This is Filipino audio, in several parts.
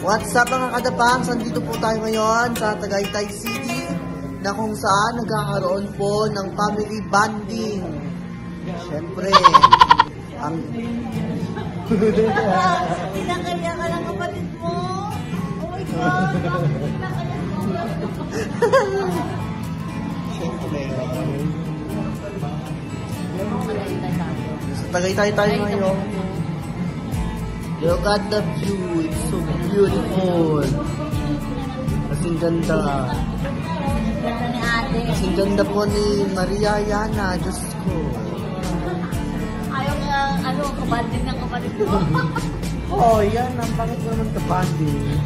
What's up mga kadapangs? Nandito po tayo ngayon sa Tagaytay City na kung saan nagkakaroon po ng family bonding. Siyempre, ang... Pinakaya ka lang kapatid mo. Oh my God. Siyempre, sa Tagaytay tayo ngayon. Look at the view, it's so beautiful. Kasing ganda. Ganda ni ate. Kasing ganda po ni Maria Yana, Diyos ko. Ayaw nga, kabanding ng kapatid mo. Oh, yan, ang pangit naman kabanding.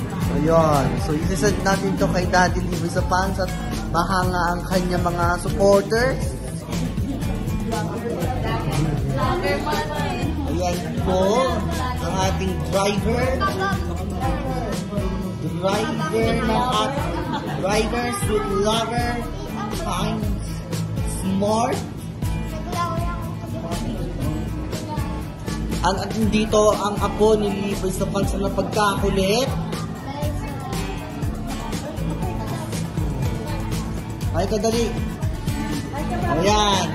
So, yun. So, isasad natin to kay Daddy Libre sa Pants at mahanga ang kanya mga supporters. Vlogger pa na eh. Ayan po, ang ating driver with lover, kind, smart. At dito ang apo ni Libre sa Pants na pagkakulit. Ay, kadali. Ayan.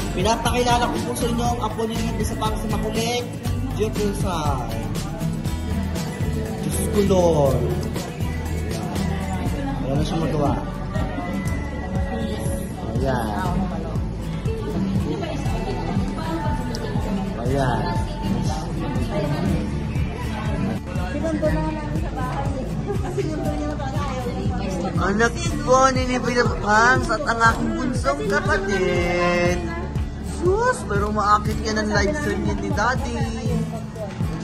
Pinapakilala ko po sa inyo ang apo ni Libre sa Pants na makulit. Jeffrey Sai. Diyos ko Lord. Wala na siya magawa. Ayan. Ayan. Anak po ni Libre sa Pants at ang aking bunsong kapatid. Sus, pero maakit ka ng live stream yun ni Daddy.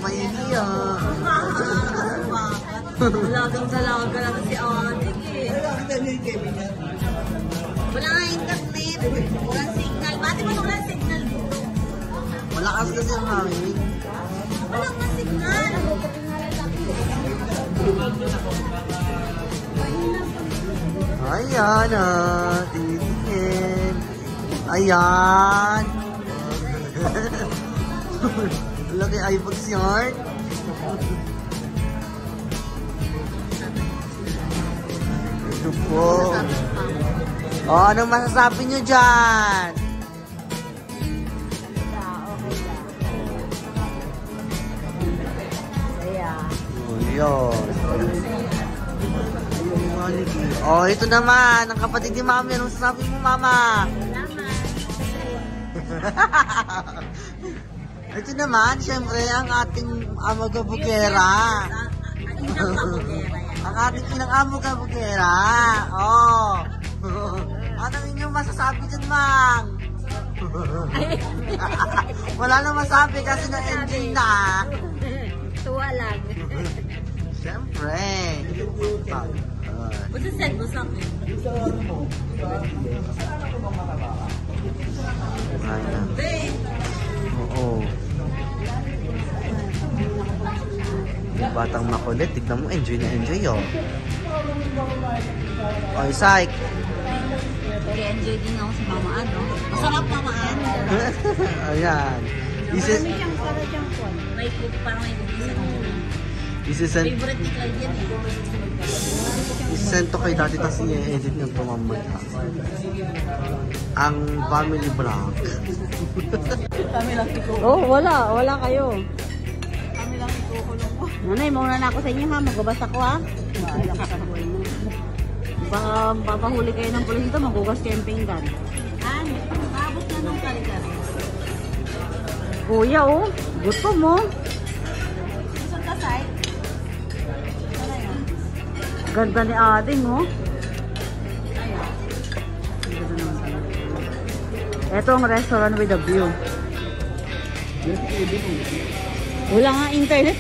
Mainiya. Lagang dalaga lang si ate eh. Wala nga internet. Walang signal. Bakit mo walang signal dito? Malakas kasi ang hangin. Walang nga signal. Ayan tinitingin. Ayan. Laki iPhone yard. Ito po. Oh, anong masasabi nyo dyan? Oh, ito naman, ang kapatid ni Mami. Anong sasabi mo, Mama? Ito naman, syempre, ang ating amagabugera. Ang ating pinang-amagabugera. Oh. Anong inyong masasabi dyan, Mang? Wala na masabi kasi na-enjoy na. Tuwa lang. Siyempre. Basta send mo sa akin. Oo. Yung batang makulit, tignan mo, enjoy na enjoy, oh. Oy, Psych. Enjoy din ako sa mamaan, no? Masarap mamaan. Ayan. May cook, parang may cookies. Favorite ni Clyde yan eh. Isisend to kay Daddy tas i-edit ng tumamad. Ang family vlog. Oh, wala kayo. Kami lang ikukulong mo. Nanay, mauna na ako sa inyo ha. Magbabas ako ha. Baka papahuli kayo ng pulis ito, magugas camping gun. Maabot na nung kaligas. Kuya oh, gusto mo. Gusto ka, Sai? Ganda ni Ading oh. Ito ang restaurant with a view. Wala nga internet.